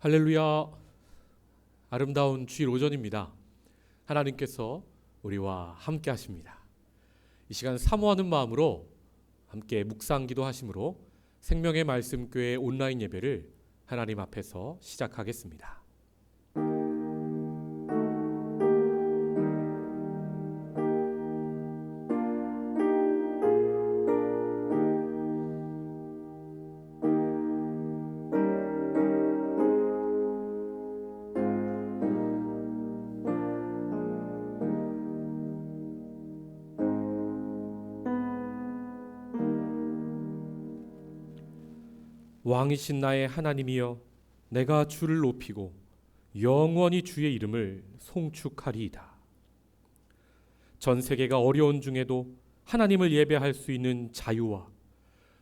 할렐루야. 아름다운 주일 오전입니다. 하나님께서 우리와 함께 하십니다. 이 시간 사모하는 마음으로 함께 묵상 기도하심으로 생명의 말씀교회 온라인 예배를 하나님 앞에서 시작하겠습니다. 왕이신 나의 하나님이여, 내가 주를 높이고 영원히 주의 이름을 송축하리이다. 전 세계가 어려운 중에도 하나님을 예배할 수 있는 자유와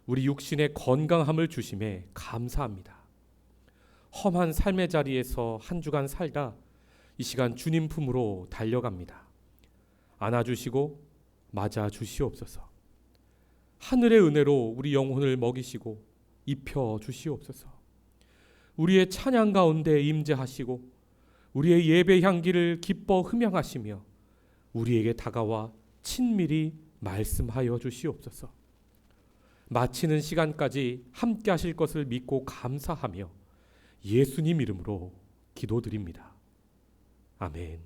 우리 육신의 건강함을 주심에 감사합니다. 험한 삶의 자리에서 한 주간 살다 이 시간 주님 품으로 달려갑니다. 안아주시고 맞아주시옵소서. 하늘의 은혜로 우리 영혼을 먹이시고 입혀 주시옵소서. 우리의 찬양 가운데 임재하시고 우리의 예배 향기를 기뻐 흠양하시며 우리에게 다가와 친밀히 말씀하여 주시옵소서. 마치는 시간까지 함께 하실 것을 믿고 감사하며 예수님 이름으로 기도드립니다. 아멘.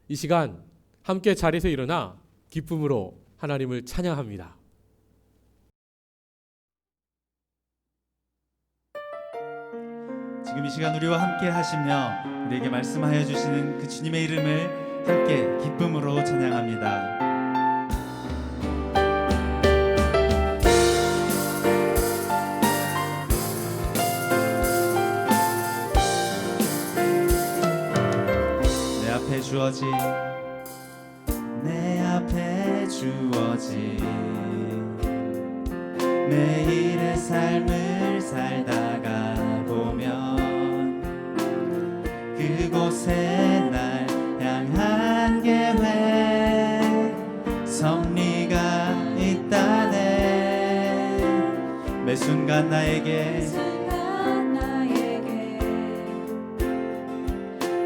이 시간 함께 자리에서 일어나 기쁨으로 하나님을 찬양합니다. 지금 이 시간 우리와 함께 하시며 우리에게 말씀하여 주시는 그 주님의 이름을 함께 기쁨으로 찬양합니다. 내 앞에 주어진 매일의 삶을 살다가 보면 그곳에 날 향한 계획 섭리가 있다네. 매 순간 나에게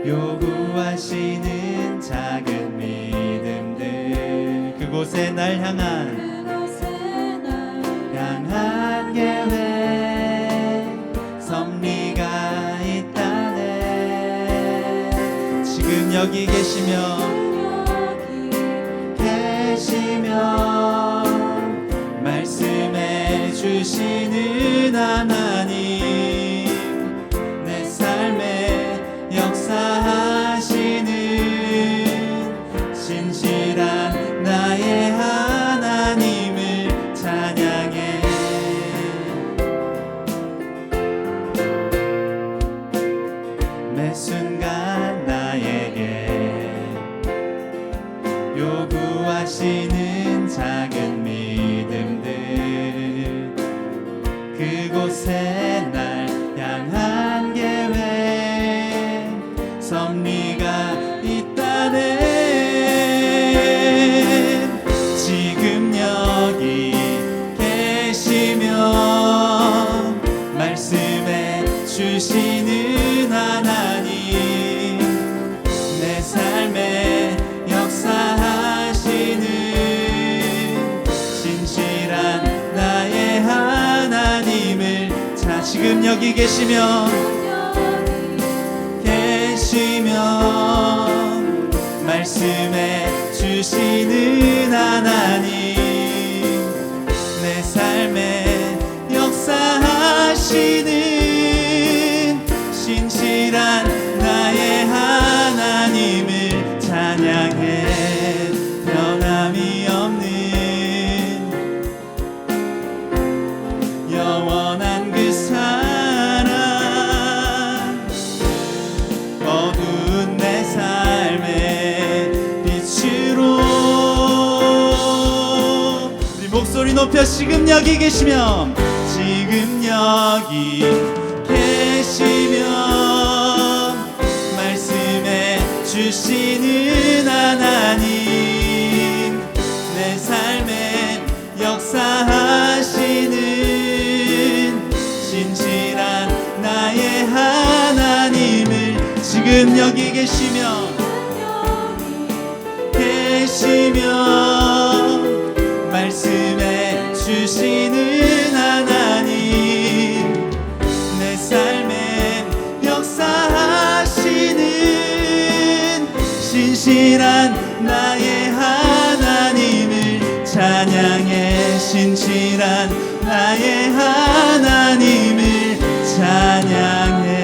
요구하시는 작은 믿음들, 그곳에 날 향한 계획 섭리가 있다네. 지금 여기 계시며 말씀해 주시는 하나님, 내 삶에 역사하시는 신실한 나의 하나님을 찬양해. 매 순간 나에게 요구하시는 작은 믿음들, 그곳에 날 향한 계획 섭리가 있다네. 지금 여기 계시며 말씀해 주시는 하나님, 내 삶에 역사하시는 신실한 나의 하나님을 지금 여기 계시며 말씀해 주시는 하나님, 내 삶에 역사하시는 신실한 나의 하나님을 찬양해. 변함이 없는 영원한 그 사랑, 어두운 내 삶의 빛으로 우리 목소리 높여 지금 여기 계시며 말씀해 주시는 하나님, 내 삶에 역사하시는 신실한 지금 여기 계시며 말씀해 주시는 하나님, 내 삶에 역사하시는 신실한 나의 하나님을 찬양해. 신실한 나의 하나님을 찬양해.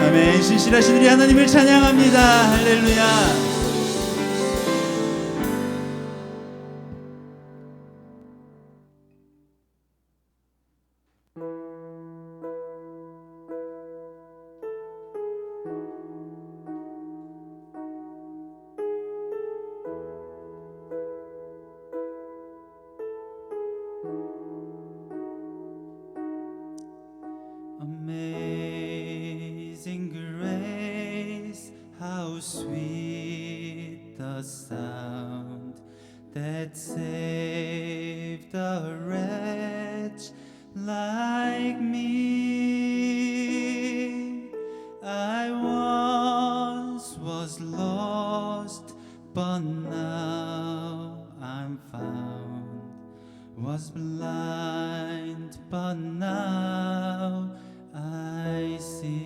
아멘. 신실하신 우리 하나님을 찬양합니다. 할렐루야. Amazing grace, how sweet the sound that saved a wretch like me. I once was lost, but now I'm found. Was blind, but now I see.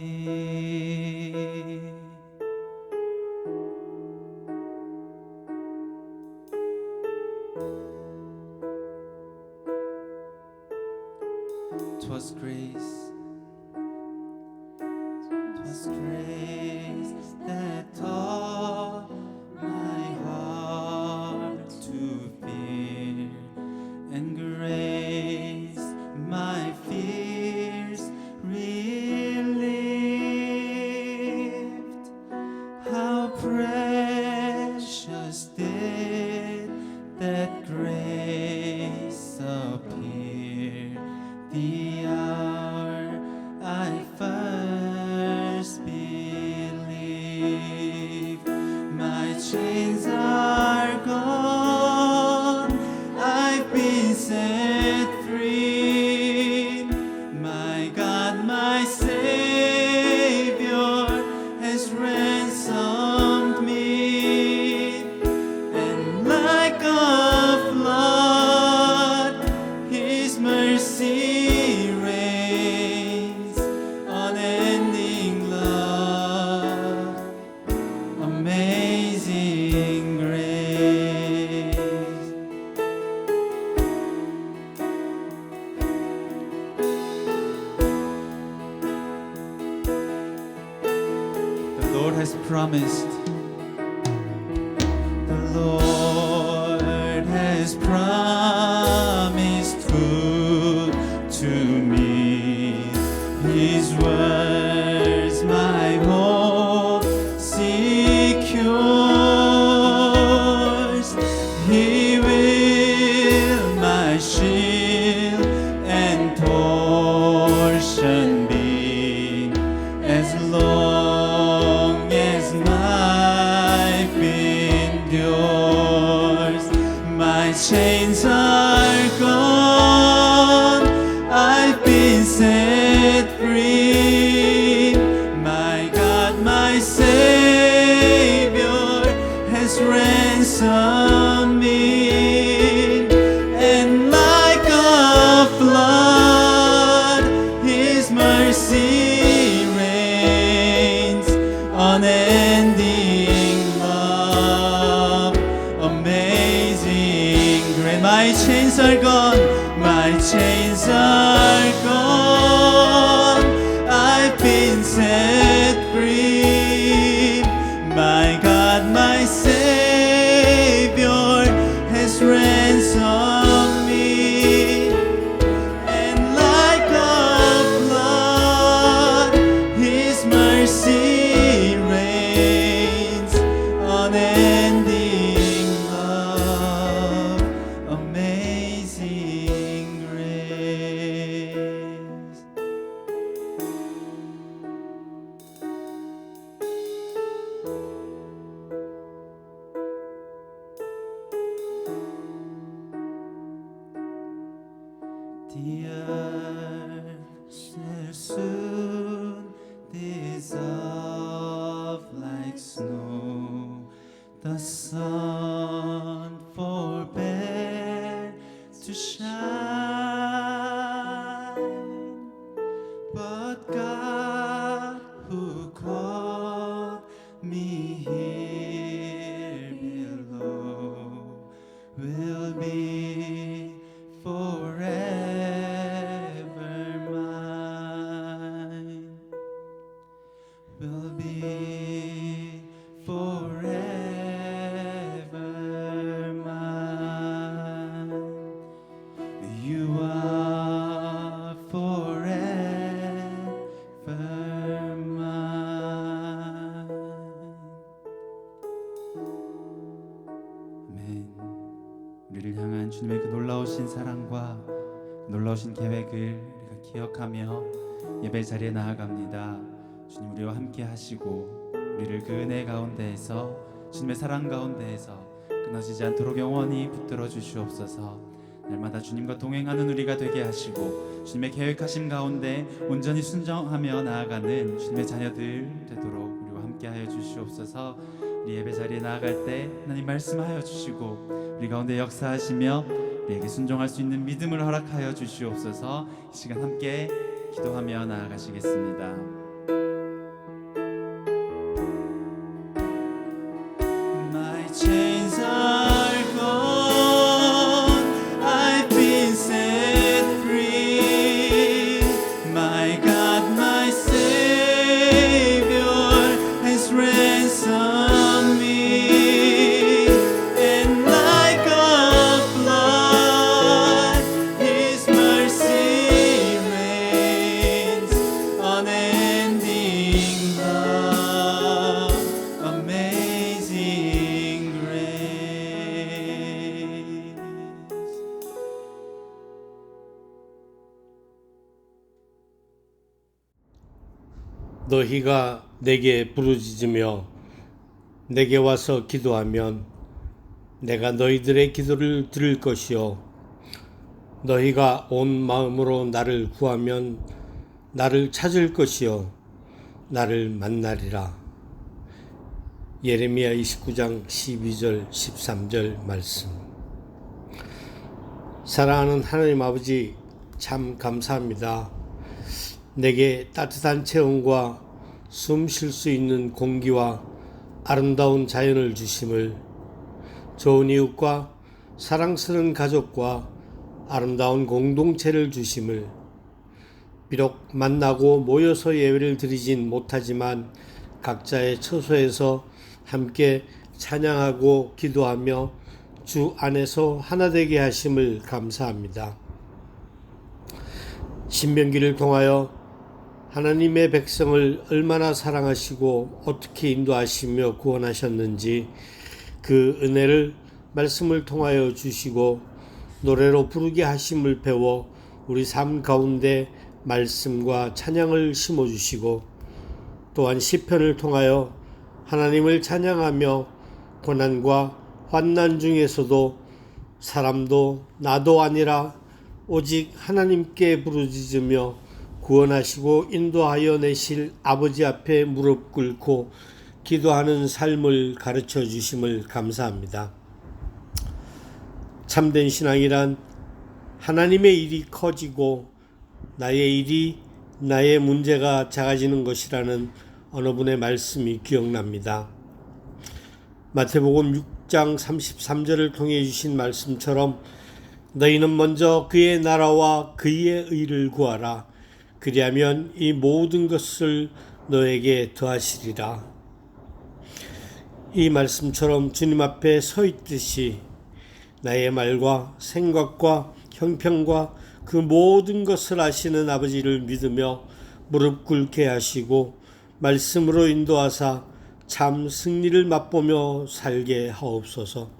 'Twas grace, 'twas grace that taught my heart to fear, and grace my fears relieved. How precious did that grace appear the hour I first believed. My chains are gone, I've been set free. My God, my Savior has ransomed me, and like a flood His mercy reigns, unending love, amazing grace. The Lord has promised, the Lord has promised food to me. His words my hope secures. He will my shield and portion be, as long as life endures. My chains are gone, I've been set free. My God, my Savior has ransomed me, and like a flood His mercy reigns, unending love, amazing grace. My chains are gone, my chains are gone, I've been set free. My God, my Savior has ransomed me, and like a flood His mercy reigns, unending love, amazing grace. The earth shall soon dissolve want for bed to shine, but God who called me here below will be forever mine, will be forever mine. You are forever mine. 아멘. 우리를 향한 주님의 그 놀라우신 사랑과 놀라우신 계획을 우리가 기억하며 예배 자리에 나아갑니다. 주님 우리와 함께 하시고 우리를 그 은혜 가운데에서 주님의 사랑 가운데에서 끊어지지 않도록 영원히 붙들어 주시옵소서. 날마다 주님과 동행하는 우리가 되게 하시고 주님의 계획하심 가운데 온전히 순종하며 나아가는 주님의 자녀들 되도록 우리와 함께 하여 주시옵소서. 우리 예배 자리에 나아갈 때 하나님 말씀하여 주시고 우리 가운데 역사하시며 우리에게 순종할 수 있는 믿음을 허락하여 주시옵소서. 이 시간 함께 기도하며 나아가시겠습니다. My chains are gone, I've been set free. My God, my Savior has ransomed me, and like a flood, His mercy reigns, unending love, amazing grace. 너희가 내게 부르짖으며 내게 와서 기도하면 내가 너희들의 기도를 들을 것이요 너희가 온 마음으로 나를 구하면 나를 찾을 것이요 나를 만나리라. 예레미야 29장 12절 13절 말씀. 사랑하는 하나님 아버지, 참 감사합니다. 내게 따뜻한 체온과 숨 쉴 수 있는 공기와 아름다운 자연을 주심을, 좋은 이웃과 사랑스러운 가족과 아름다운 공동체를 주심을, 비록 만나고 모여서 예배를 드리진 못하지만 각자의 처소에서 함께 찬양하고 기도하며 주 안에서 하나 되게 하심을 감사합니다. 신명기를 통하여 하나님의 백성을 얼마나 사랑하시고 어떻게 인도하시며 구원하셨는지 그 은혜를 말씀을 통하여 주시고 노래로 부르게 하심을 배워 우리 삶 가운데 말씀과 찬양을 심어주시고, 또한 시편을 통하여 하나님을 찬양하며 고난과 환난 중에서도 사람도 나도 아니라 오직 하나님께 부르짖으며 구원하시고 인도하여 내실 아버지 앞에 무릎 꿇고 기도하는 삶을 가르쳐 주심을 감사합니다. 참된 신앙이란 하나님의 일이 커지고 나의 일이, 나의 문제가 작아지는 것이라는 어느 분의 말씀이 기억납니다. 마태복음 6장 33절을 통해 주신 말씀처럼 너희는 먼저 그의 나라와 그의 의를 구하라. 그리하면 이 모든 것을 너에게 더하시리라. 이 말씀처럼 주님 앞에 서 있듯이 나의 말과 생각과 형편과 그 모든 것을 아시는 아버지를 믿으며 무릎 꿇게 하시고 말씀으로 인도하사 참 승리를 맛보며 살게 하옵소서.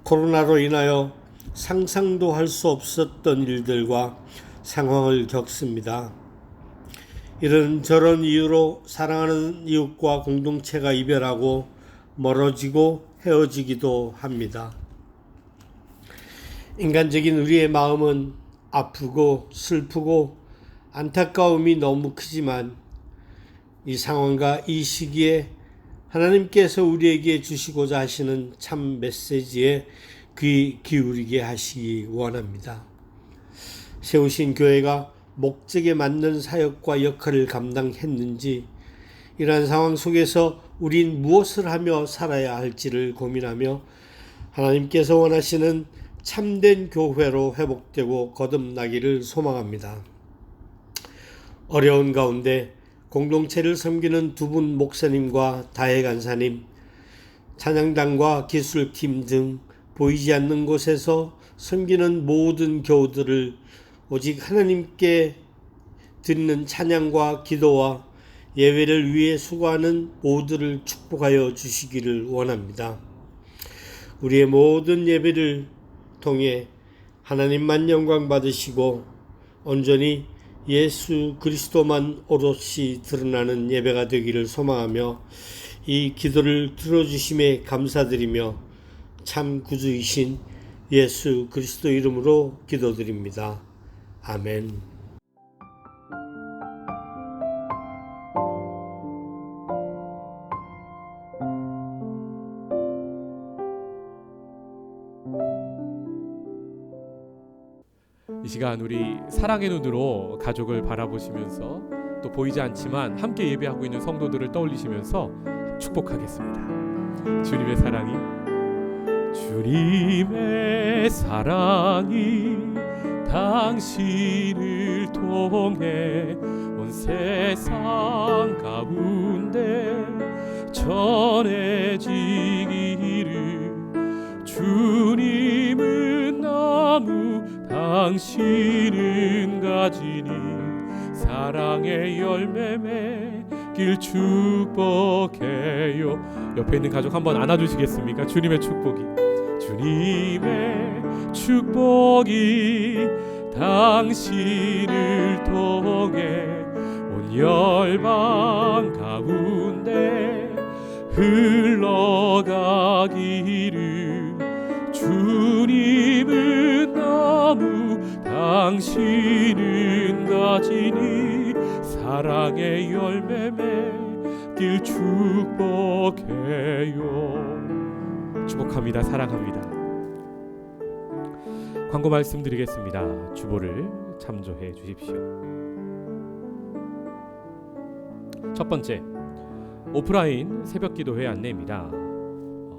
코로나로 인하여 상상도 할 수 없었던 일들과 상황을 겪습니다. 이런저런 이유로 사랑하는 이웃과 공동체가 이별하고 멀어지고 헤어지기도 합니다. 인간적인 우리의 마음은 아프고 슬프고 안타까움이 너무 크지만 이 상황과 이 시기에 하나님께서 우리에게 주시고자 하시는 참 메시지에 귀 기울이게 하시기 원합니다. 세우신 교회가 목적에 맞는 사역과 역할을 감당했는지, 이러한 상황 속에서 우린 무엇을 하며 살아야 할지를 고민하며 하나님께서 원하시는 참된 교회로 회복되고 거듭나기를 소망합니다. 어려운 가운데 공동체를 섬기는 두 분 목사님과 다혜 간사님, 찬양단과 기술팀 등 보이지 않는 곳에서 섬기는 모든 교우들을 오직 하나님께 드리는 찬양과 기도와 예배를 위해 수고하는 모두를 축복하여 주시기를 원합니다. 우리의 모든 예배를 통해 하나님만 영광 받으시고 온전히 예수 그리스도만 오롯이 드러나는 예배가 되기를 소망하며 이 기도를 들어주심에 감사드리며 참 구주이신 예수 그리스도 이름으로 기도드립니다. 아멘. 이 시간 우리 사랑의 눈으로 가족을 바라보시면서 또 보이지 않지만 함께 예배하고 있는 성도들을 떠올리시면서 축복하겠습니다. 주님의 사랑이 당신을 통해 온 세상 가운데 전해지기를, 주님은 나무 당신은 가지니 사랑의 열매 맺길 축복해요. 옆에 있는 가족 한번 안아주시겠습니까? 주님의 축복이 당신을 통해 온 열방 가운데 흘러가기를, 주님은 나무 당신은 가지니 사랑의 열매 맺길 축복해요. 축복합니다. 사랑합니다. 광고 말씀드리겠습니다. 주보를 참조해 주십시오. 첫 번째, 오프라인 새벽기도회 안내입니다.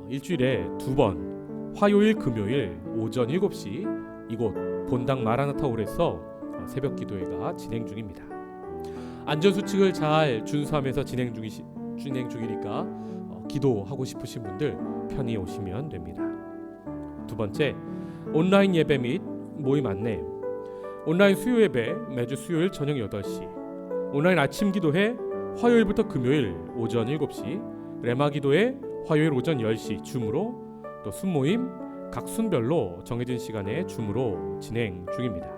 일주일에 2번 화요일 금요일 오전 7시 이곳 본당 마라나타홀에서 새벽기도회가 진행 중입니다. 안전수칙을 잘 준수하면서 진행 중이니까 기도하고 싶으신 분들 편히 오시면 됩니다. 두 번째, 온라인 예배 및 모임 안내. 온라인 수요 예배 매주 수요일 저녁 8시, 온라인 아침 기도회 화요일부터 금요일 오전 7시, 레마 기도회 화요일 오전 10시 줌으로, 또 순모임 각 순별로 정해진 시간에 줌으로 진행 중입니다.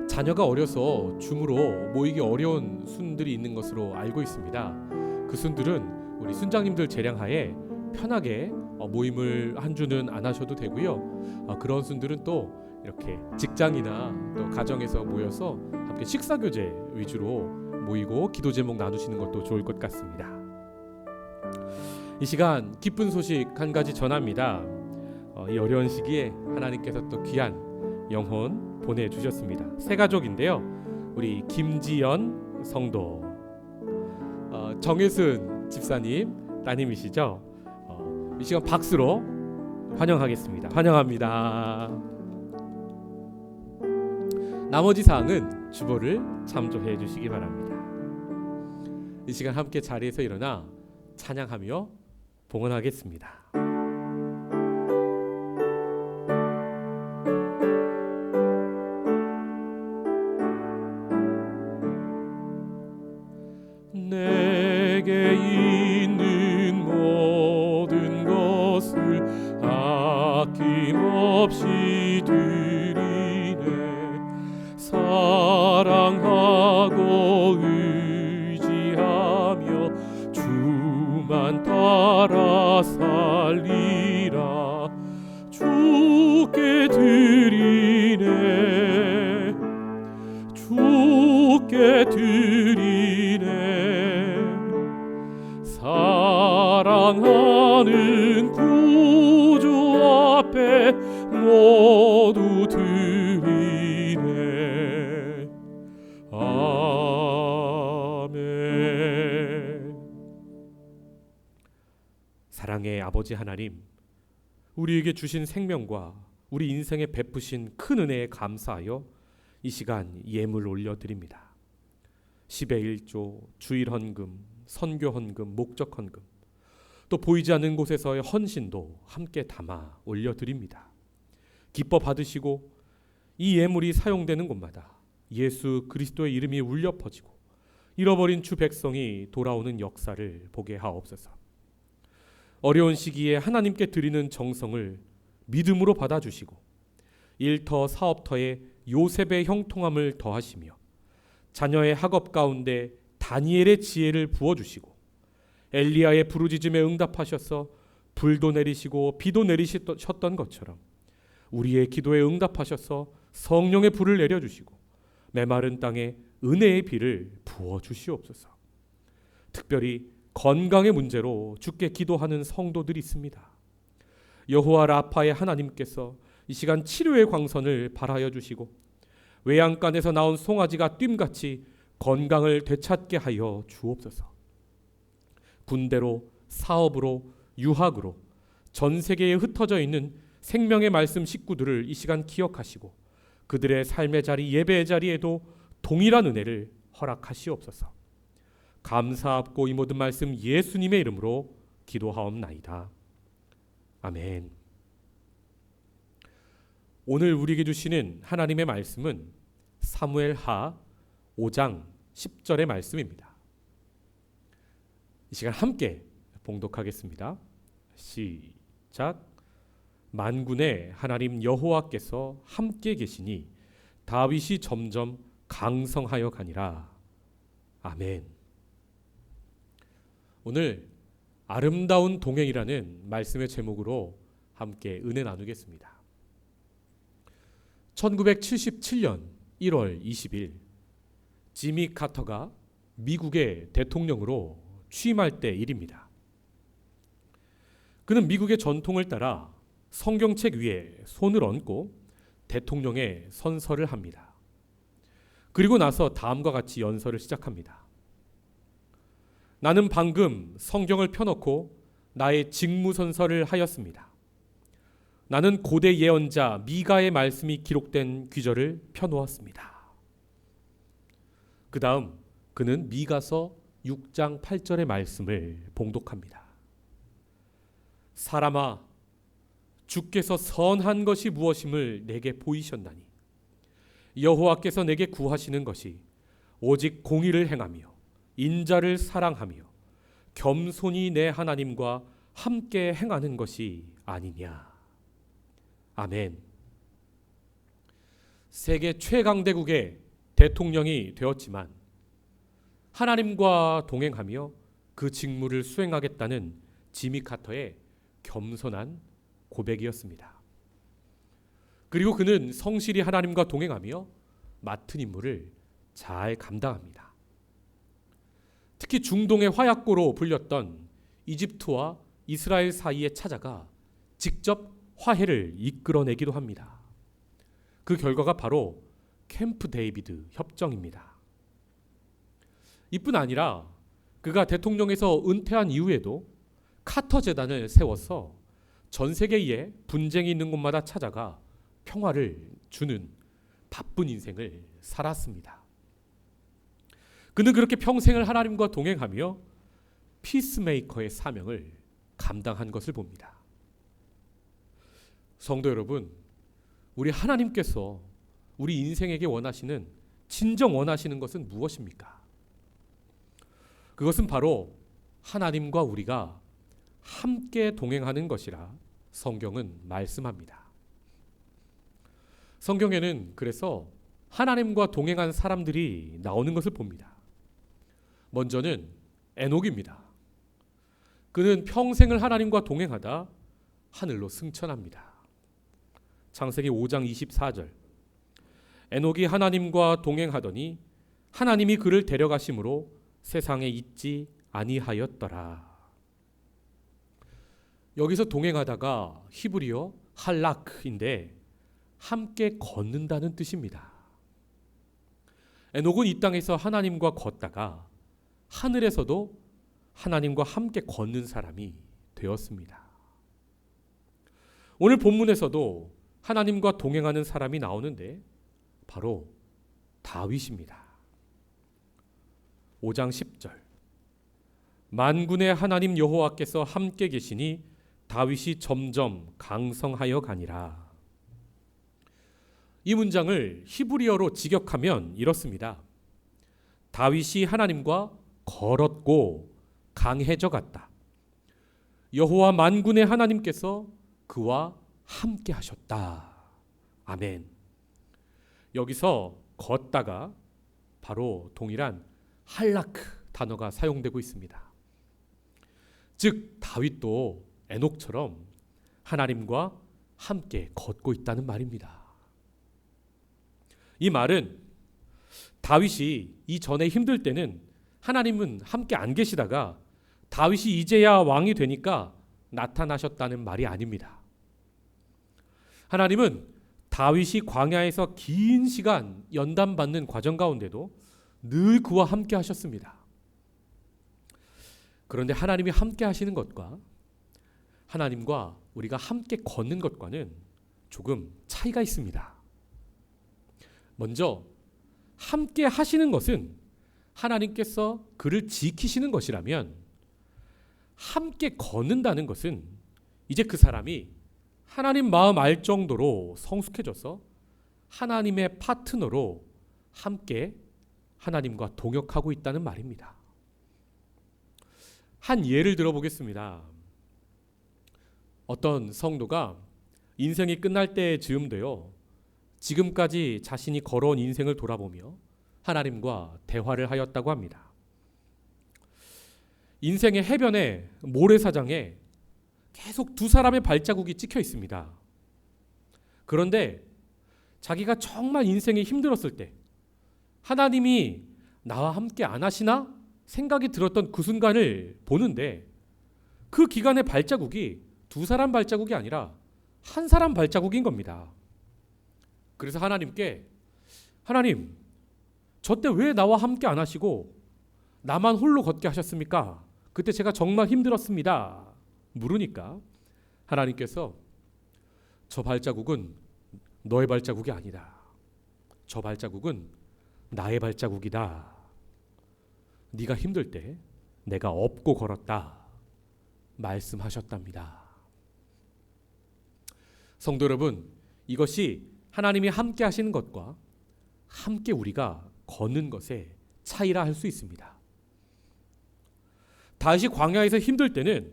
자녀가 어려서 줌으로 모이기 어려운 순들이 있는 것으로 알고 있습니다. 그 순들은 우리 순장님들 재량하에 편하게 모임을 한 주는 안 하셔도 되고요. 그런 순들은 또 이렇게 직장이나 또 가정에서 모여서 함께 식사 교제 위주로 모이고 기도 제목 나누시는 것도 좋을 것 같습니다. 이 시간 기쁜 소식 한 가지 전합니다. 이 어려운 시기에 하나님께서 또 귀한 영혼 보내주셨습니다. 새 가족인데요. 우리 김지연 성도, 정혜순 집사님 따님이시죠. 이 시간 박수로 환영하겠습니다. 환영합니다. 나머지 사항은 주보를 참조해 주시기 바랍니다. 이 시간 함께 자리에서 일어나 찬양하며 봉헌하겠습니다. 내게 있는 모든 것을 아낌없이 드리네. 사랑하고 의지하며 주만 따라 살리라. 주께 드리네, 주께 드리네. 사랑하는 구주 앞에 모두 드리네. 아멘. 사랑의 아버지 하나님, 우리에게 주신 생명과 우리 인생에 베푸신 큰 은혜에 감사하여 이 시간 예물 올려드립니다. 10의 1조, 주일 헌금, 선교 헌금, 목적 헌금, 또 보이지 않는 곳에서의 헌신도 함께 담아 올려드립니다. 기뻐 받으시고 이 예물이 사용되는 곳마다 예수 그리스도의 이름이 울려 퍼지고 잃어버린 주 백성이 돌아오는 역사를 보게 하옵소서. 어려운 시기에 하나님께 드리는 정성을 믿음으로 받아주시고 일터 사업터에 요셉의 형통함을 더하시며 자녀의 학업 가운데 다니엘의 지혜를 부어주시고 엘리야의 부르짖음에 응답하셔서 불도 내리시고 비도 내리셨던 것처럼 우리의 기도에 응답하셔서 성령의 불을 내려주시고 메마른 땅에 은혜의 비를 부어주시옵소서. 특별히 건강의 문제로 주께 기도하는 성도들이 있습니다. 여호와 라파의 하나님께서 이 시간 치료의 광선을 발하여 주시고 외양간에서 나온 송아지가 뜀같이 건강을 되찾게 하여 주옵소서. 군대로, 사업으로, 유학으로 전 세계에 흩어져 있는 생명의 말씀 식구들을 이 시간 기억하시고 그들의 삶의 자리, 예배의 자리에도 동일한 은혜를 허락하시옵소서. 감사합고 이 모든 말씀 예수님의 이름으로 기도하옵나이다. 아멘. 오늘 우리에게 주시는 하나님의 말씀은 사무엘하 5장 10절의 말씀입니다. 이 시간 함께 봉독하겠습니다. 시작. 만군의 하나님 여호와께서 함께 계시니 다윗이 점점 강성하여 가니라. 아멘. 오늘 아름다운 동행이라는 말씀의 제목으로 함께 은혜 나누겠습니다. 1977년 1월 20일 지미 카터가 미국의 대통령으로 취임할 때 일입니다. 그는 미국의 전통을 따라 성경책 위에 손을 얹고 대통령의 선서를 합니다. 그리고 나서 다음과 같이 연설을 시작합니다. 나는 방금 성경을 펴놓고 나의 직무선서를 하였습니다. 나는 고대 예언자 미가의 말씀이 기록된 귀절을 펴놓았습니다. 그 다음 그는 미가서 6장 8절의 말씀을 봉독합니다. 사람아, 주께서 선한 것이 무엇임을 내게 보이셨나니 여호와께서 내게 구하시는 것이 오직 공의를 행하며 인자를 사랑하며 겸손히 내 하나님과 함께 행하는 것이 아니냐. 아멘. 세계 최강대국의 대통령이 되었지만 하나님과 동행하며 그 직무를 수행하겠다는 지미 카터의 겸손한 고백이었습니다. 그리고 그는 성실히 하나님과 동행하며 맡은 임무를 잘 감당합니다. 특히 중동의 화약고로 불렸던 이집트와 이스라엘 사이에 찾아가 직접 화해를 이끌어내기도 합니다. 그 결과가 바로 캠프 데이비드 협정입니다. 이뿐 아니라 그가 대통령에서 은퇴한 이후에도 카터 재단을 세워서 전 세계에 분쟁이 있는 곳마다 찾아가 평화를 주는 바쁜 인생을 살았습니다. 그는 그렇게 평생을 하나님과 동행하며 피스메이커의 사명을 감당한 것을 봅니다. 성도 여러분, 우리 하나님께서 우리 인생에게 원하시는, 진정 원하시는 것은 무엇입니까? 그것은 바로 하나님과 우리가 함께 동행하는 것이라 성경은 말씀합니다. 성경에는 그래서 하나님과 동행한 사람들이 나오는 것을 봅니다. 먼저는 에녹입니다. 그는 평생을 하나님과 동행하다 하늘로 승천합니다. 창세기 5장 24절. 에녹이 하나님과 동행하더니 하나님이 그를 데려가심으로 세상에 있지 아니하였더라. 여기서 동행하다가 히브리어 할락인데 함께 걷는다는 뜻입니다. 에녹은 이 땅에서 하나님과 걷다가 하늘에서도 하나님과 함께 걷는 사람이 되었습니다. 오늘 본문에서도 하나님과 동행하는 사람이 나오는데 바로 다윗입니다. 5장 10절 만군의 하나님 여호와께서 함께 계시니 다윗이 점점 강성하여 가니라. 이 문장을 히브리어로 직역하면 이렇습니다. 다윗이 하나님과 걸었고 강해져 갔다. 여호와 만군의 하나님께서 그와 함께 하셨다. 아멘. 여기서 걷다가 바로 동일한 할라크 단어가 사용되고 있습니다. 즉 다윗도 에녹처럼 하나님과 함께 걷고 있다는 말입니다. 이 말은 다윗이 이전에 힘들 때는 하나님은 함께 안 계시다가 다윗이 이제야 왕이 되니까 나타나셨다는 말이 아닙니다. 하나님은 다윗이 광야에서 긴 시간 연단받는 과정 가운데도 늘 그와 함께 하셨습니다. 그런데 하나님이 함께 하시는 것과 하나님과 우리가 함께 걷는 것과는 조금 차이가 있습니다. 먼저 함께 하시는 것은 하나님께서 그를 지키시는 것이라면 함께 걷는다는 것은 이제 그 사람이 하나님 마음 알 정도로 성숙해져서 하나님의 파트너로 함께 하나님과 동역하고 있다는 말입니다. 한 예를 들어보겠습니다. 어떤 성도가 인생이 끝날 때에 즈음되어 지금까지 자신이 걸어온 인생을 돌아보며 하나님과 대화를 하였다고 합니다. 인생의 해변에 모래사장에 계속 두 사람의 발자국이 찍혀 있습니다. 그런데 자기가 정말 인생이 힘들었을 때 하나님이 나와 함께 안 하시나 생각이 들었던 그 순간을 보는데 그 기간의 발자국이 두 사람 발자국이 아니라 한 사람 발자국인 겁니다. 그래서 하나님께 하나님 저 때 왜 나와 함께 안 하시고 나만 홀로 걷게 하셨습니까? 그때 제가 정말 힘들었습니다. 물으니까 하나님께서 저 발자국은 너의 발자국이 아니다. 저 발자국은 나의 발자국이다. 네가 힘들 때 내가 업고 걸었다. 말씀하셨답니다. 성도 여러분, 이것이 하나님이 함께 하시는 것과 함께 우리가 걷는 것의 차이라 할 수 있습니다. 다윗이 광야에서 힘들 때는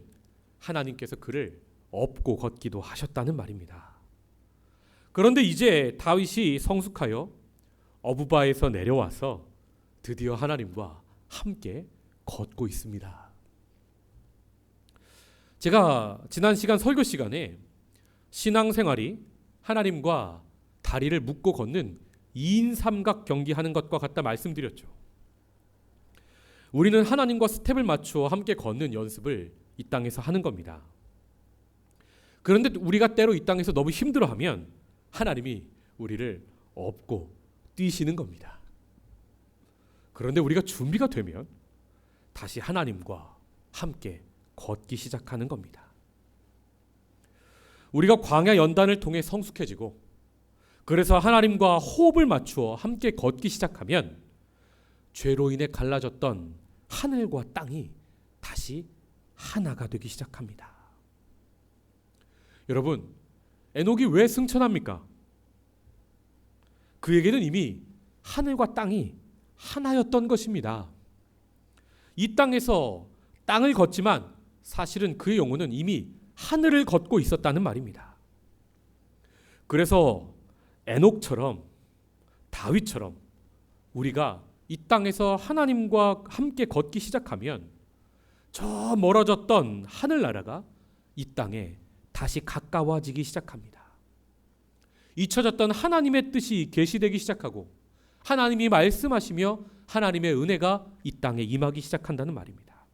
하나님께서 그를 업고 걷기도 하셨다는 말입니다. 그런데 이제 다윗이 성숙하여 어부바에서 내려와서 드디어 하나님과 함께 걷고 있습니다. 제가 지난 시간 설교 시간에 신앙생활이 하나님과 다리를 묶고 걷는 2인 삼각 경기하는 것과 같다 말씀드렸죠. 우리는 하나님과 스텝을 맞추어 함께 걷는 연습을 이 땅에서 하는 겁니다. 그런데 우리가 때로 이 땅에서 너무 힘들어하면 하나님이 우리를 업고 뛰시는 겁니다. 그런데 우리가 준비가 되면 다시 하나님과 함께 걷기 시작하는 겁니다. 우리가 광야 연단을 통해 성숙해지고 그래서 하나님과 호흡을 맞추어 함께 걷기 시작하면 죄로 인해 갈라졌던 하늘과 땅이 다시 하나가 되기 시작합니다. 여러분, 에녹이 왜 승천합니까? 그에게는 이미 하늘과 땅이 하나였던 것입니다. 이 땅에서 땅을 걷지만 사실은 그의 영혼은 이미 하늘을 걷고 있었다는 말입니다. 그래서 에녹처럼 다윗처럼 우리가 이 땅에서 하나님과 함께 걷기 시작하면 저 멀어졌던 하늘나라가 이 땅에 다시 가까워지기 시작합니다. 잊혀졌던 하나님의 뜻이 계시되기 시작하고 하나님이 말씀하시며 하나님의 은혜가 이 땅에 임하기 시작한다는 말입니다.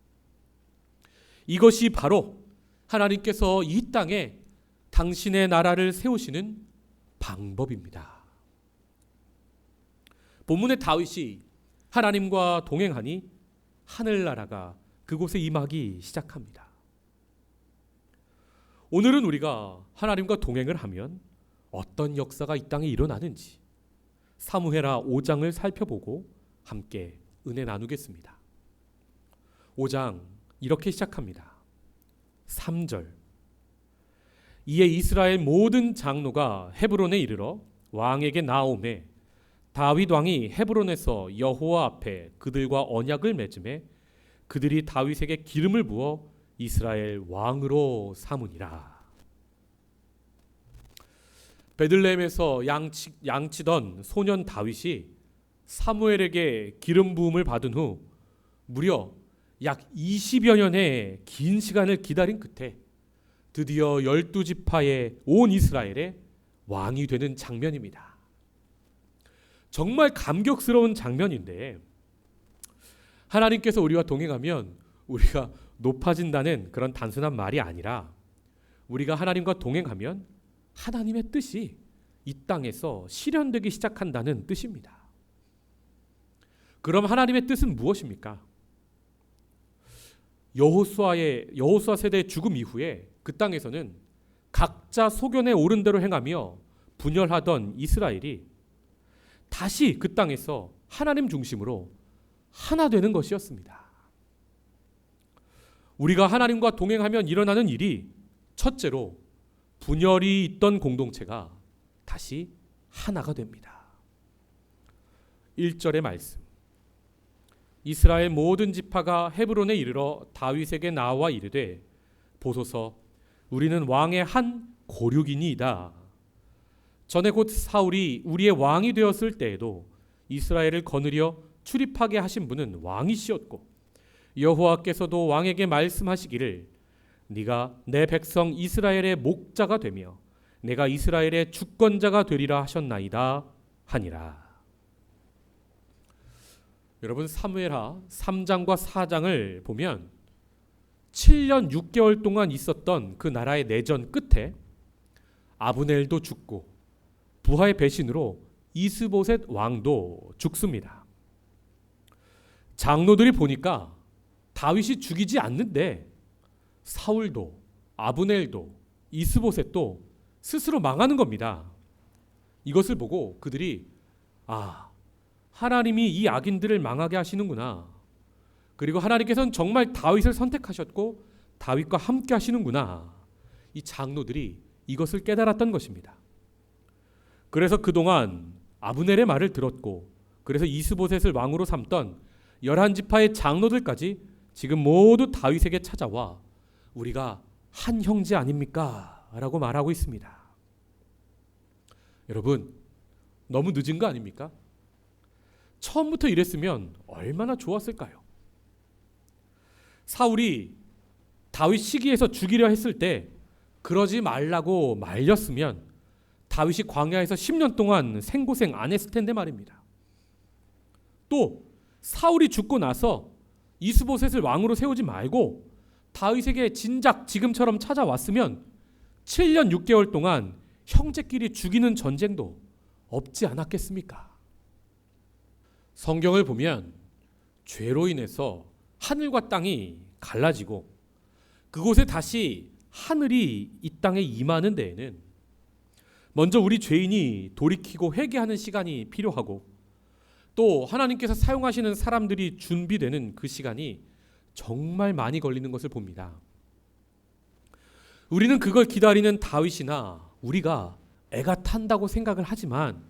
이것이 바로 하나님께서 이 땅에 당신의 나라를 세우시는 방법입니다. 본문의 다윗이 하나님과 동행하니 하늘나라가 그곳에 임하기 시작합니다. 오늘은 우리가 하나님과 동행을 하면 어떤 역사가 이 땅에 일어나는지 사무엘하 5장을 살펴보고 함께 은혜 나누겠습니다. 5장 이렇게 시작합니다. 3절. 이에 이스라엘 모든 장로가 헤브론에 이르러 왕에게 나오매 다윗 왕이 헤브론에서 여호와 앞에 그들과 언약을 맺음에 그들이 다윗에게 기름을 부어 이스라엘 왕으로 삼으니라. 베들레헴에서 양치던 소년 다윗이 사무엘에게 기름 부음을 받은 후 무려 약 20여 년의 긴 시간을 기다린 끝에 드디어 12지파의 온 이스라엘의 왕이 되는 장면입니다. 정말 감격스러운 장면인데, 하나님께서 우리와 동행하면 우리가 높아진다는 그런 단순한 말이 아니라 우리가 하나님과 동행하면 하나님의 뜻이 이 땅에서 실현되기 시작한다는 뜻입니다. 그럼 하나님의 뜻은 무엇입니까? 여호수아 세대의 죽음 이후에 그 땅에서는 각자 소견에 오른 대로 행하며 분열하던 이스라엘이 다시 그 땅에서 하나님 중심으로 하나 되는 것이었습니다. 우리가 하나님과 동행하면 일어나는 일이 첫째로 분열이 있던 공동체가 다시 하나가 됩니다. 1절의 말씀. 이스라엘 모든 지파가 헤브론에 이르러 다윗에게 나와 이르되 보소서 우리는 왕의 한 고륙이니이다. 전에 곧 사울이 우리의 왕이 되었을 때에도 이스라엘을 거느려 출입하게 하신 분은 왕이시었고 여호와께서도 왕에게 말씀하시기를 네가 내 백성 이스라엘의 목자가 되며 내가 이스라엘의 주권자가 되리라 하셨나이다 하니라. 여러분, 사무엘하 3장과 4장을 보면 7년 6개월 동안 있었던 그 나라의 내전 끝에 아브넬도 죽고 부하의 배신으로 이스보셋 왕도 죽습니다. 장로들이 보니까 다윗이 죽이지 않는데 사울도 아브넬도 이스보셋도 스스로 망하는 겁니다. 이것을 보고 그들이 하나님이 이 악인들을 망하게 하시는구나. 그리고 하나님께서는 정말 다윗을 선택하셨고 다윗과 함께 하시는구나. 이 장로들이 이것을 깨달았던 것입니다. 그래서 그동안 아브넬의 말을 들었고 그래서 이스보셋을 왕으로 삼던 11지파의 장로들까지 지금 모두 다윗에게 찾아와 우리가 한 형제 아닙니까? 라고 말하고 있습니다. 여러분, 너무 늦은 거 아닙니까? 처음부터 이랬으면 얼마나 좋았을까요? 사울이 다윗 시기에서 죽이려 했을 때 그러지 말라고 말렸으면 다윗이 광야에서 10년 동안 생고생 안 했을 텐데 말입니다. 또 사울이 죽고 나서 이스보셋을 왕으로 세우지 말고 다윗에게 진작 지금처럼 찾아왔으면 7년 6개월 동안 형제끼리 죽이는 전쟁도 없지 않았겠습니까? 성경을 보면 죄로 인해서 하늘과 땅이 갈라지고 그곳에 다시 하늘이 이 땅에 임하는 데에는 먼저 우리 죄인이 돌이키고 회개하는 시간이 필요하고 또 하나님께서 사용하시는 사람들이 준비되는 그 시간이 정말 많이 걸리는 것을 봅니다. 우리는 그걸 기다리는 다윗이나 우리가 애가 탄다고 생각을 하지만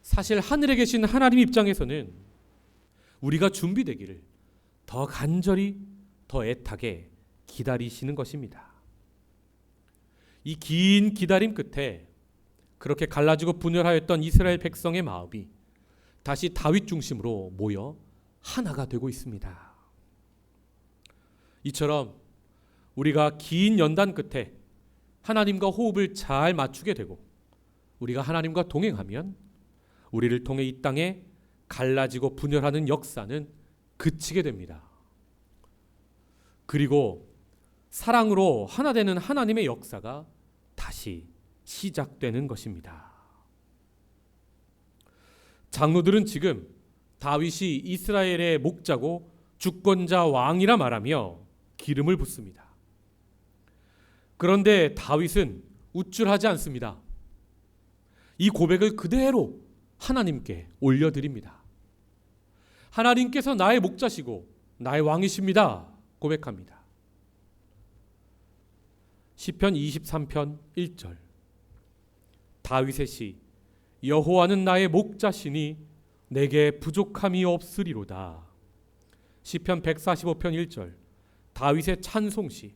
사실 하늘에 계신 하나님 입장에서는 우리가 준비되기를 더 간절히 더 애타게 기다리시는 것입니다. 이 긴 기다림 끝에 그렇게 갈라지고 분열하였던 이스라엘 백성의 마음이 다시 다윗 중심으로 모여 하나가 되고 있습니다. 이처럼 우리가 긴 연단 끝에 하나님과 호흡을 잘 맞추게 되고 우리가 하나님과 동행하면 우리를 통해 이 땅에 갈라지고 분열하는 역사는 그치게 됩니다. 그리고 사랑으로 하나 되는 하나님의 역사가 다시 시작되는 것입니다. 장로들은 지금 다윗이 이스라엘의 목자고 주권자 왕이라 말하며 기름을 붓습니다. 그런데 다윗은 우쭐하지 않습니다. 이 고백을 그대로 하나님께 올려드립니다. 하나님께서 나의 목자시고 나의 왕이십니다. 고백합니다. 시편 23편 1절 다윗의 시 여호와는 나의 목자시니 내게 부족함이 없으리로다. 시편 145편 1절 다윗의 찬송시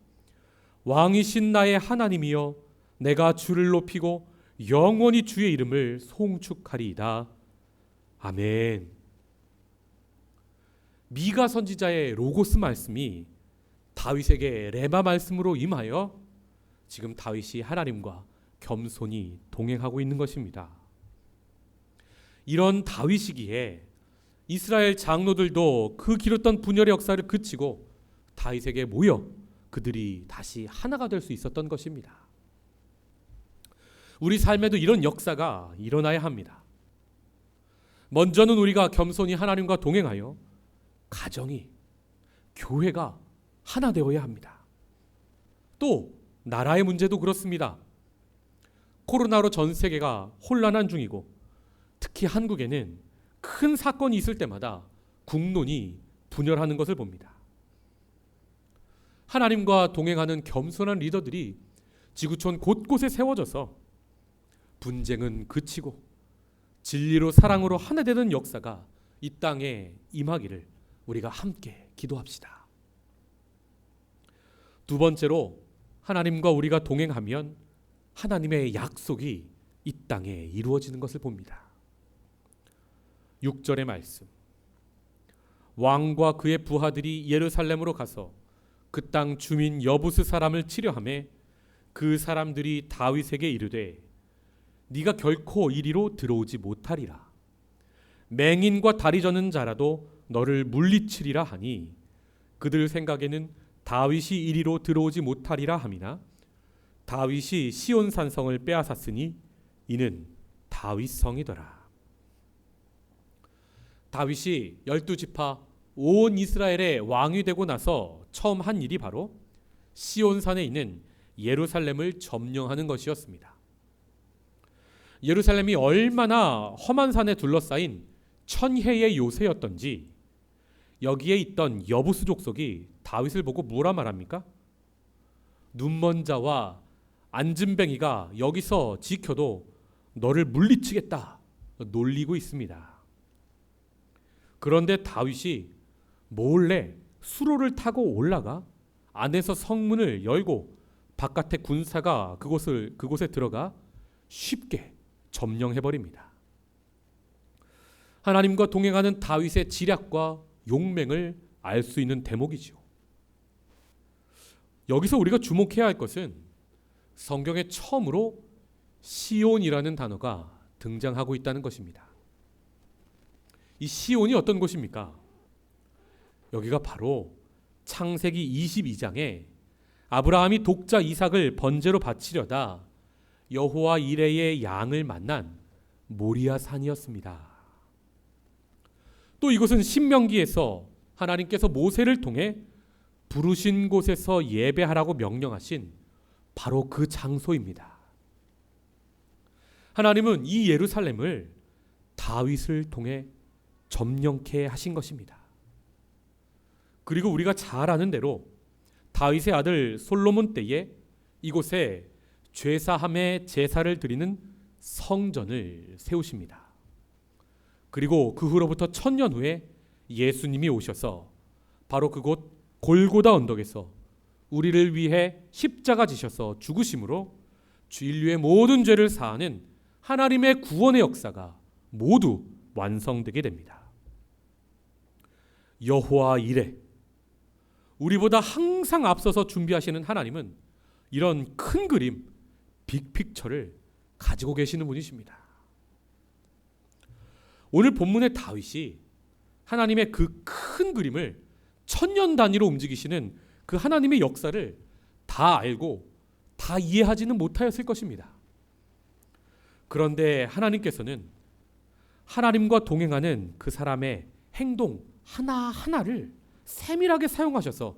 왕이신 나의 하나님이여 내가 주를 높이고 영원히 주의 이름을 송축하리이다. 아멘. 미가 선지자의 로고스 말씀이 다윗에게 레마 말씀으로 임하여 지금 다윗이 하나님과 겸손히 동행하고 있는 것입니다. 이런 다윗이기에 이스라엘 장로들도 그 길었던 분열의 역사를 그치고 다윗에게 모여 그들이 다시 하나가 될 수 있었던 것입니다. 우리 삶에도 이런 역사가 일어나야 합니다. 먼저는 우리가 겸손히 하나님과 동행하여 가정이, 교회가 하나 되어야 합니다. 또 나라의 문제도 그렇습니다. 코로나로 전 세계가 혼란한 중이고 특히 한국에는 큰 사건이 있을 때마다 국론이 분열하는 것을 봅니다. 하나님과 동행하는 겸손한 리더들이 지구촌 곳곳에 세워져서 분쟁은 그치고 진리로 사랑으로 하나 되는 역사가 이 땅에 임하기를 우리가 함께 기도합시다. 두 번째로 하나님과 우리가 동행하면 하나님의 약속이 이 땅에 이루어지는 것을 봅니다. 6절의 말씀 왕과 그의 부하들이 예루살렘으로 가서 그 땅 주민 여부스 사람을 치려하며 그 사람들이 다윗에게 이르되 네가 결코 이리로 들어오지 못하리라. 맹인과 다리 저는 자라도 너를 물리치리라 하니 그들 생각에는 다윗이 이리로 들어오지 못하리라 함이나 다윗이 시온 산성을 빼앗았으니 이는 다윗 성이더라. 다윗이 12지파 온 이스라엘의 왕이 되고 나서 처음 한 일이 바로 시온산에 있는 예루살렘을 점령하는 것이었습니다. 예루살렘이 얼마나 험한 산에 둘러싸인 천혜의 요새였던지 여기에 있던 여부스 족속이 다윗을 보고 뭐라 말합니까? 눈먼 자와 안진뱅이가 여기서 지켜도 너를 물리치겠다 놀리고 있습니다. 그런데 다윗이 몰래 수로를 타고 올라가 안에서 성문을 열고 바깥에 군사가 그곳에 들어가 쉽게 점령해버립니다. 하나님과 동행하는 다윗의 지략과 용맹을 알 수 있는 대목이죠. 여기서 우리가 주목해야 할 것은 성경에 처음으로 시온이라는 단어가 등장하고 있다는 것입니다. 이 시온이 어떤 곳입니까? 여기가 바로 창세기 22장에 아브라함이 독자 이삭을 번제로 바치려다 여호와 이레의 양을 만난 모리아 산이었습니다. 또 이곳은 신명기에서 하나님께서 모세를 통해 부르신 곳에서 예배하라고 명령하신 바로 그 장소입니다. 하나님은 이 예루살렘을 다윗을 통해 점령케 하신 것입니다. 그리고 우리가 잘 아는 대로 다윗의 아들 솔로몬 때에 이곳에 죄사함의 제사를 드리는 성전을 세우십니다. 그리고 그 후로부터 1000년 후에 예수님이 오셔서 바로 그곳 골고다 언덕에서 우리를 위해 십자가 지셔서 죽으심으로 인류의 모든 죄를 사하는 하나님의 구원의 역사가 모두 완성되게 됩니다. 여호와 이레, 우리보다 항상 앞서서 준비하시는 하나님은 이런 큰 그림, 빅픽처를 가지고 계시는 분이십니다. 오늘 본문의 다윗이 하나님의 그 큰 그림을 1000년 단위로 움직이시는 그 하나님의 역사를 다 알고 다 이해하지는 못하였을 것입니다. 그런데 하나님께서는 하나님과 동행하는 그 사람의 행동 하나하나를 세밀하게 사용하셔서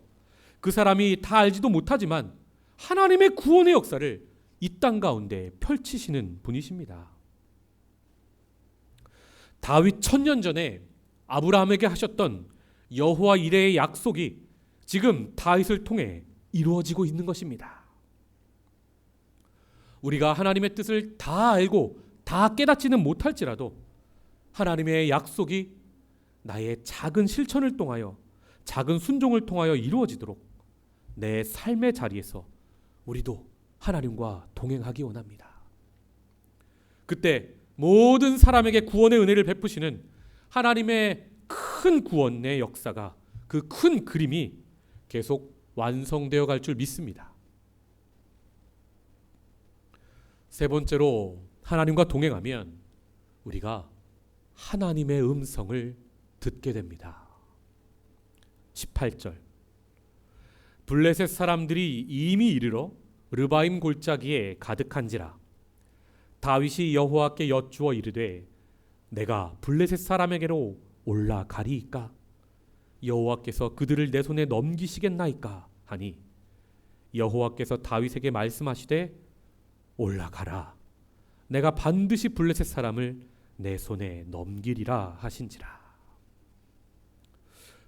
그 사람이 다 알지도 못하지만 하나님의 구원의 역사를 이 땅 가운데 펼치시는 분이십니다. 다윗 1000년 전에 아브라함에게 하셨던 여호와 이레의 약속이 지금 다윗을 통해 이루어지고 있는 것입니다. 우리가 하나님의 뜻을 다 알고 다 깨닫지는 못할지라도 하나님의 약속이 나의 작은 실천을 통하여 작은 순종을 통하여 이루어지도록 내 삶의 자리에서 우리도 하나님과 동행하기 원합니다. 그때 모든 사람에게 구원의 은혜를 베푸시는 하나님의 큰 구원의 역사가 그 큰 그림이 계속 완성되어 갈 줄 믿습니다. 세 번째로 하나님과 동행하면 우리가 하나님의 음성을 듣게 됩니다. 18절 블레셋 사람들이 이미 이르러 르바임 골짜기에 가득한지라 다윗이 여호와께 여쭈어 이르되 내가 블레셋 사람에게로 올라가리이까 여호와께서 그들을 내 손에 넘기시겠나이까 하니 여호와께서 다윗에게 말씀하시되 올라가라 내가 반드시 블레셋 사람을 내 손에 넘기리라 하신지라.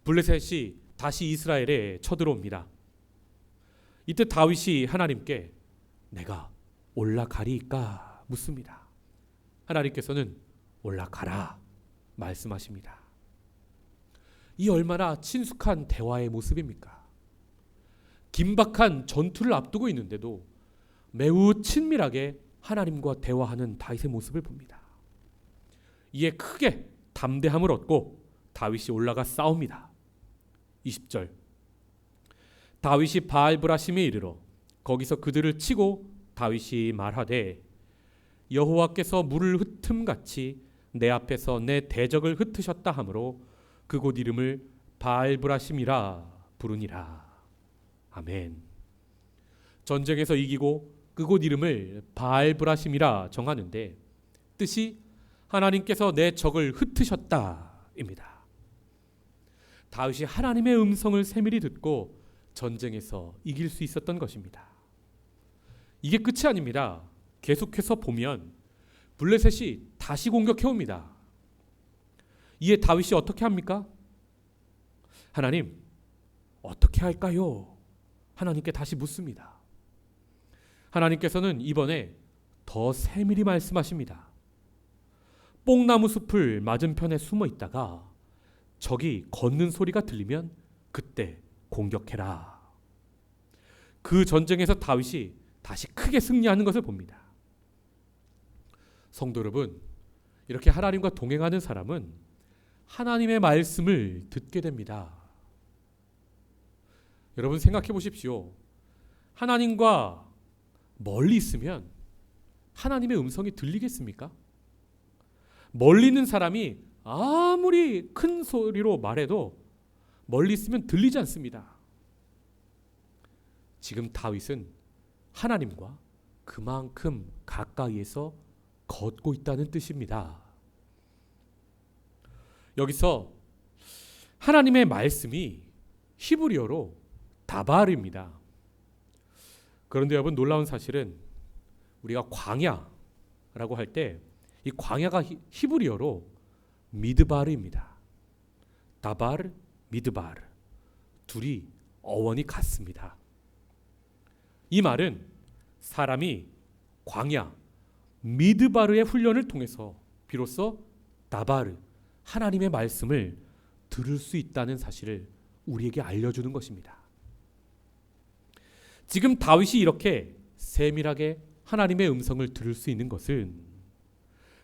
블레셋이 다시 이스라엘에 쳐들어옵니다. 이때 다윗이 하나님께 내가 올라가리이까 묻습니다. 하나님께서는 올라가라 말씀하십니다. 이 얼마나 친숙한 대화의 모습입니까? 긴박한 전투를 앞두고 있는데도 매우 친밀하게 하나님과 대화하는 다윗의 모습을 봅니다. 이에 크게 담대함을 얻고 다윗이 올라가 싸웁니다. 20절 다윗이 바알브라심에 이르러 거기서 그들을 치고 다윗이 말하되 여호와께서 물을 흩음같이 내 앞에서 내 대적을 흩으셨다 하므로 그곳 이름을 바알브라심이라 부르니라. 아멘. 전쟁에서 이기고 그곳 이름을 바알브라심이라 정하는데 뜻이 하나님께서 내 적을 흩으셨다입니다. 다윗이 하나님의 음성을 세밀히 듣고 전쟁에서 이길 수 있었던 것입니다. 이게 끝이 아닙니다. 계속해서 보면 블레셋이 다시 공격해 옵니다. 이에 다윗이 어떻게 합니까? 하나님, 어떻게 할까요? 하나님께 다시 묻습니다. 하나님께서는 이번에 더 세밀히 말씀하십니다. 뽕나무 숲을 맞은편에 숨어 있다가 적이 걷는 소리가 들리면 그때 공격해라. 그 전쟁에서 다윗이 다시 크게 승리하는 것을 봅니다. 성도 여러분, 이렇게 하나님과 동행하는 사람은 하나님의 말씀을 듣게 됩니다. 여러분 생각해 보십시오. 하나님과 멀리 있으면 하나님의 음성이 들리겠습니까? 멀리 있는 사람이 아무리 큰 소리로 말해도 멀리 있으면 들리지 않습니다. 지금 다윗은 하나님과 그만큼 가까이에서 걷고 있다는 뜻입니다. 여기서 하나님의 말씀이 히브리어로 다발입니다. 그런데 여러분 놀라운 사실은 우리가 광야라고 할 때 이 광야가 히브리어로 미드바르입니다. 다바르, 미드바르 둘이 어원이 같습니다. 이 말은 사람이 광야, 미드바르의 훈련을 통해서 비로소 다바르, 하나님의 말씀을 들을 수 있다는 사실을 우리에게 알려주는 것입니다. 지금 다윗이 이렇게 세밀하게 하나님의 음성을 들을 수 있는 것은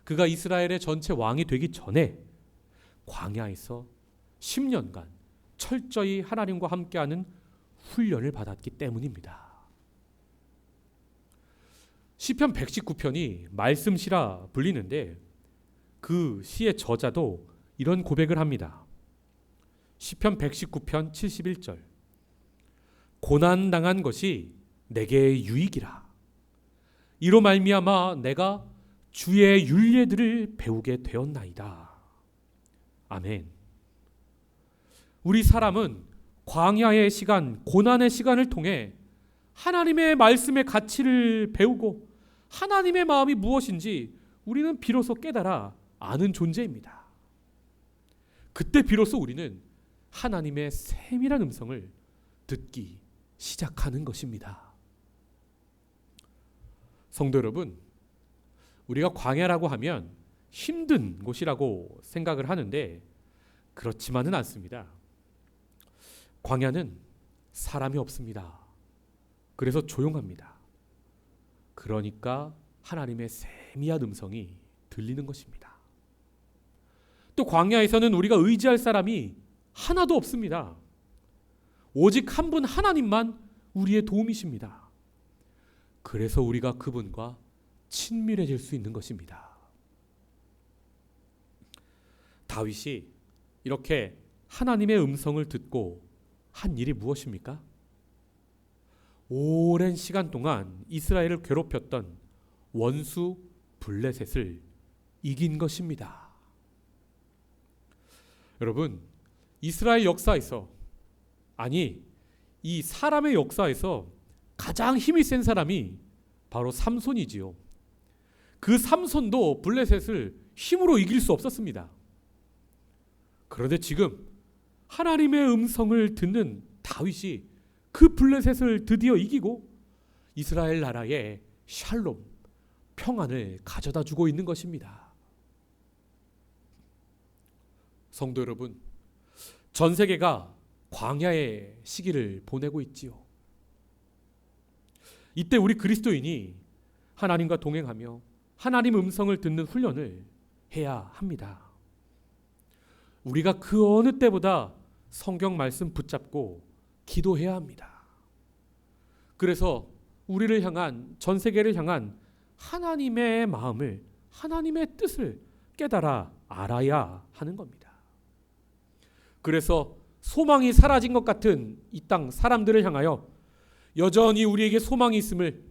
그가 이스라엘의 전체 왕이 되기 전에 광야에서 10년간 철저히 하나님과 함께하는 훈련을 받았기 때문입니다. 시편 119편이 말씀시라 불리는데 그 시의 저자도 이런 고백을 합니다. 시편 119편 71절 고난당한 것이 내게 유익이라. 이로 말미암아 내가 주의 율례들을 배우게 되었나이다. 아멘. 우리 사람은 광야의 시간, 고난의 시간을 통해 하나님의 말씀의 가치를 배우고 하나님의 마음이 무엇인지 우리는 비로소 깨달아 아는 존재입니다. 그때 비로소 우리는 하나님의 세밀한 음성을 듣기 시작하는 것입니다. 성도 여러분, 우리가 광야라고 하면 힘든 곳이라고 생각을 하는데 그렇지만은 않습니다. 광야는 사람이 없습니다. 그래서 조용합니다. 그러니까 하나님의 세미한 음성이 들리는 것입니다. 또 광야에서는 우리가 의지할 사람이 하나도 없습니다. 오직 한 분 하나님만 우리의 도움이십니다. 그래서 우리가 그분과 친밀해질 수 있는 것입니다. 다윗이 이렇게 하나님의 음성을 듣고 한 일이 무엇입니까? 오랜 시간 동안 이스라엘을 괴롭혔던 원수 블레셋을 이긴 것입니다. 여러분, 이스라엘 역사에서, 아니 이 사람의 역사에서 가장 힘이 센 사람이 바로 삼손이지요. 그 삼손도 블레셋을 힘으로 이길 수 없었습니다. 그런데 지금 하나님의 음성을 듣는 다윗이 그 블레셋을 드디어 이기고 이스라엘 나라에 샬롬, 평안을 가져다 주고 있는 것입니다. 성도 여러분, 전 세계가 광야의 시기를 보내고 있지요. 이때 우리 그리스도인이 하나님과 동행하며 하나님 음성을 듣는 훈련을 해야 합니다. 우리가 그 어느 때보다 성경 말씀 붙잡고 기도해야 합니다. 그래서 우리를 향한, 전 세계를 향한 하나님의 마음을, 하나님의 뜻을 깨달아 알아야 하는 겁니다. 그래서 소망이 사라진 것 같은 이 땅 사람들을 향하여 여전히 우리에게 소망이 있음을,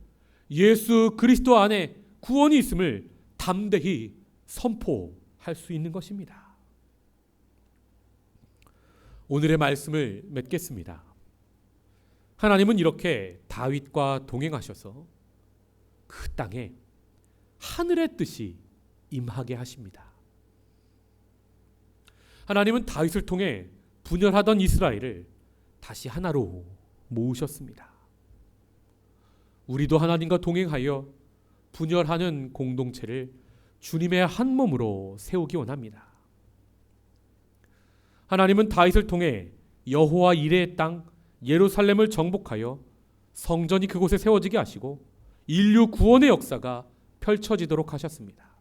예수 그리스도 안에 구원이 있음을 담대히 선포할 수 있는 것입니다. 오늘의 말씀을 맺겠습니다. 하나님은 이렇게 다윗과 동행하셔서 그 땅에 하늘의 뜻이 임하게 하십니다. 하나님은 다윗을 통해 분열하던 이스라엘을 다시 하나로 모으셨습니다. 우리도 하나님과 동행하여 분열하는 공동체를 주님의 한 몸으로 세우기 원합니다. 하나님은 다윗을 통해 여호와 이레의 땅 예루살렘을 정복하여 성전이 그곳에 세워지게 하시고 인류 구원의 역사가 펼쳐지도록 하셨습니다.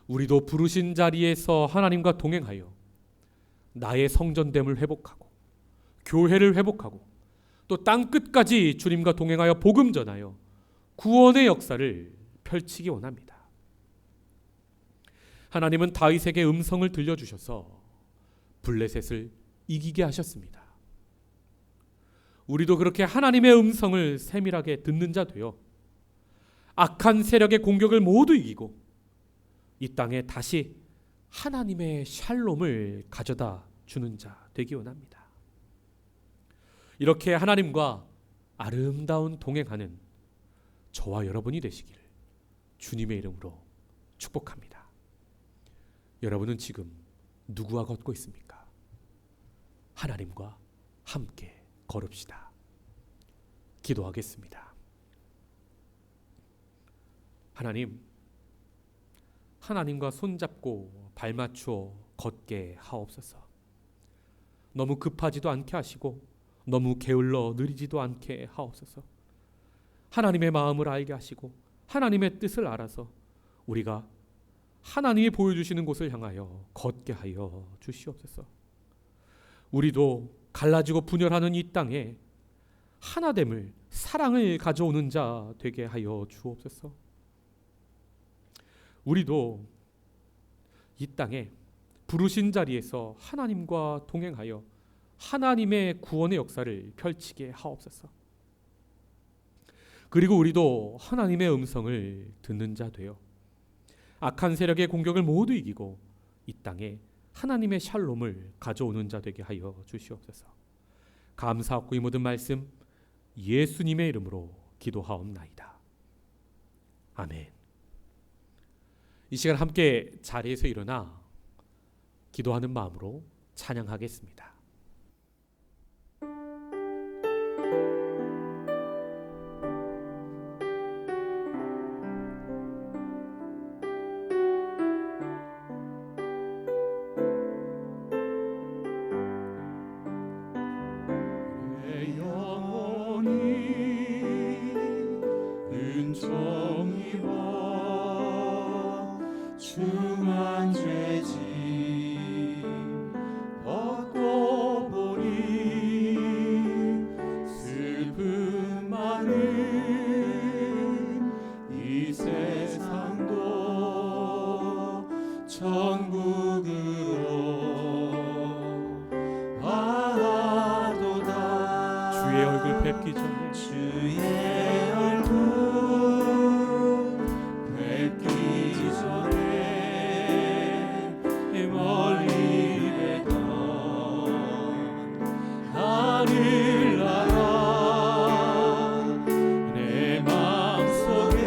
우리도 부르신 자리에서 하나님과 동행하여 나의 성전됨을 회복하고 교회를 회복하고 또 땅끝까지 주님과 동행하여 복음 전하여 구원의 역사를 펼치기 원합니다. 하나님은 다윗에게 음성을 들려주셔서 블레셋을 이기게 하셨습니다. 우리도 그렇게 하나님의 음성을 세밀하게 듣는 자 되어 악한 세력의 공격을 모두 이기고 이 땅에 다시 하나님의 샬롬을 가져다 주는 자 되기 원합니다. 이렇게 하나님과 아름다운 동행하는 저와 여러분이 되시기를 주님의 이름으로 축복합니다. 여러분은 지금 누구와 걷고 있습니까? 하나님과 함께 걸읍시다. 기도하겠습니다. 하나님과 손잡고 발맞추어 걷게 하옵소서. 너무 급하지도 않게 하시고 너무 게을러 느리지도 않게 하옵소서. 하나님의 마음을 알게 하시고 하나님의 뜻을 알아서 우리가 하나님이 보여주시는 곳을 향하여 걷게 하여 주시옵소서. 우리도 갈라지고 분열하는 이 땅에 하나됨을, 사랑을 가져오는 자 되게 하여 주옵소서. 우리도 이 땅에 부르신 자리에서 하나님과 동행하여 하나님의 구원의 역사를 펼치게 하옵소서. 그리고 우리도 하나님의 음성을 듣는 자 되어 악한 세력의 공격을 모두 이기고 이 땅에 하나님의 샬롬을 가져오는 자 되게 하여 주시옵소서. 감사하고 이 모든 말씀 예수님의 이름으로 기도하옵나이다. 아멘. 이 시간 함께 자리에서 일어나 기도하는 마음으로 찬양하겠습니다. 중한 죄짐 벗고 보니 슬픔 많은 이 세상도 천국으로 와도다. 주의 얼굴 뵙기 전에 주의 얼굴 뵙기 전에 멀리 뵙던 하늘나라 내 마음속에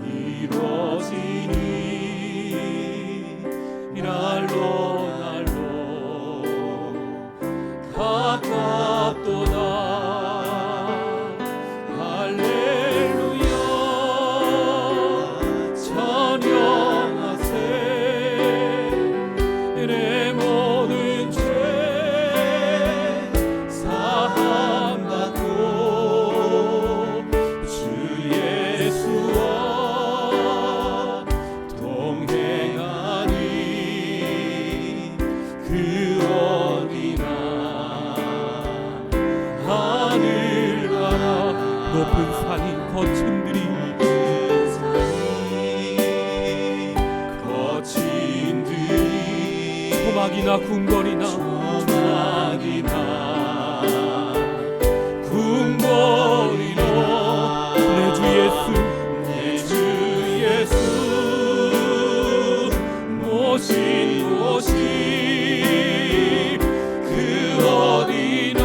이루어지니 날로 가깝도다. 높은 산이 거친들이 소막이나 궁궐이나 내 주 예수 모신 곳이 그 어디나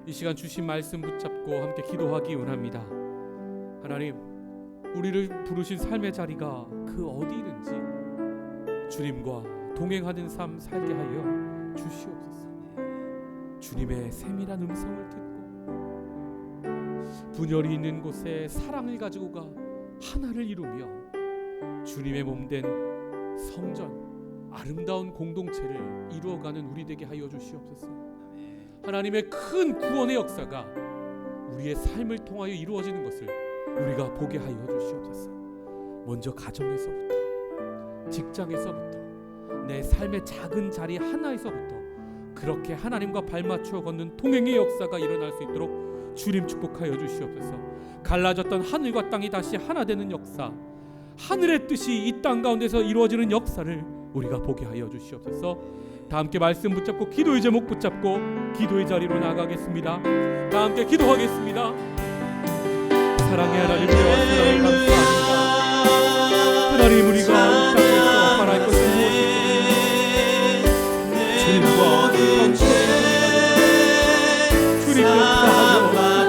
이 시간 주신 말씀 붙잡고 함께 기도하기 원합니다. 하나님, 우리를 부르신 삶의 자리가 그 어디든지 주님과 동행하는 삶 살게 하여 주시옵소서. 주님의 세밀한 음성을 듣고 분열이 있는 곳에 사랑을 가지고 가 하나를 이루며 주님의 몸된 성전, 아름다운 공동체를 이루어가는 우리 되게 하여 주시옵소서. 하나님의 큰 구원의 역사가 우리의 삶을 통하여 이루어지는 것을 우리가 보게 하여 주시옵소서. 먼저 가정에서부터, 직장에서부터, 내 삶의 작은 자리 하나에서부터 그렇게 하나님과 발맞추어 걷는 동행의 역사가 일어날 수 있도록 주님 축복하여 주시옵소서. 갈라졌던 하늘과 땅이 다시 하나 되는 역사, 하늘의 뜻이 이 땅 가운데서 이루어지는 역사를 우리가 보게 하여 주시옵소서. 다 함께 말씀 붙잡고 기도의 제목 붙잡고 기도의 자리로 나가겠습니다. 다 함께 기도하겠습니다. 사랑의 하나님, 사랑을 감사합니다. 하나님, 우리가 이 땅에서 바랄 것은 무엇입니까? 주님과 주님 역사하여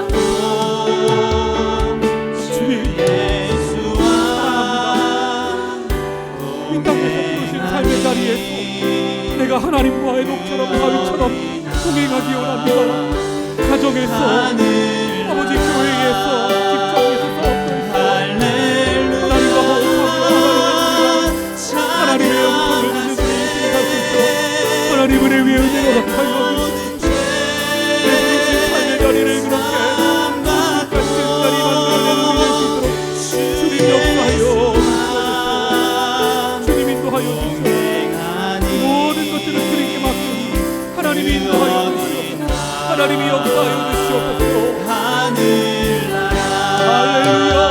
주님 이 땅에서 부르신 삶의 자리에서 내가 하나님과 에녹처럼 다윗처럼 동행하기 원합니다. 가정에서, 아버지 교회에서, 직장에서, 사업에서 하나님과 호흡하며 하나님의 영광을 듣는 인생이 갈 수 있도록 하나님의 위에 은혜로 나타여 주시옵소서. 내 부르신 삶의 자리를 그렇게 같은 자리 만들어내는 우리 될수 있도록 주님 역사하여 주옵소서. 주님 인도하여 주시옵소서. 모든 것들을 주님께 맡기니 하나님이 인도하여 주시옵소서. 하나님이 역사하여 주시옵소서. 할렐루야.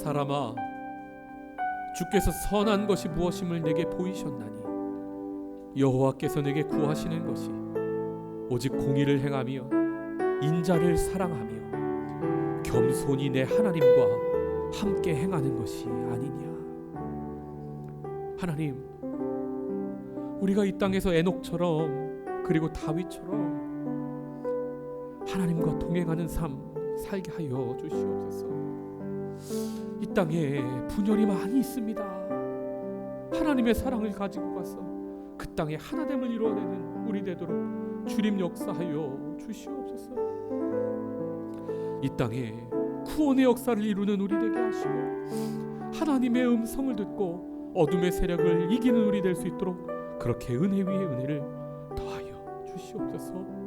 사람아, 주께서 선한 것이 무엇임을 내게 보이셨나니 여호와께서 내게 구하시는 것이 오직 공의를 행하며 인자를 사랑하며 겸손히 내 하나님과 함께 행하는 것이 아니냐. 하나님, 우리가 이 땅에서 에녹처럼 그리고 다윗처럼 하나님과 동행하는 삶 살게 하여 주시옵소서. 이 땅에 분열이 많이 있습니다. 하나님의 사랑을 가지고 가서 그 땅에 하나됨을 이루어내는 우리 되도록 주님 역사하여 주시옵소서. 이 땅에 구원의 역사를 이루는 우리 되게 하시고 하나님의 음성을 듣고 어둠의 세력을 이기는 우리 될 수 있도록 그렇게 은혜 위에 은혜를 더하여 주시옵소서.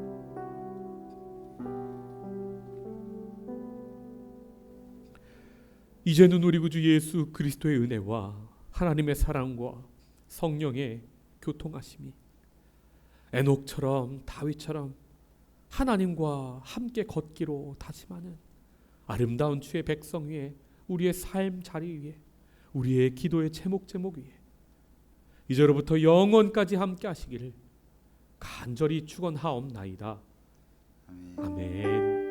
이제는 우리 구주 예수 그리스도의 은혜와 하나님의 사랑과 성령의 교통하심이 에녹처럼 다윗처럼 하나님과 함께 걷기로 다짐하는 아름다운 주의 백성 위에, 우리의 삶 자리 위에, 우리의 기도의 제목 위에 이제로부터 영원까지 함께 하시기를 간절히 축원하옵나이다. 아멘.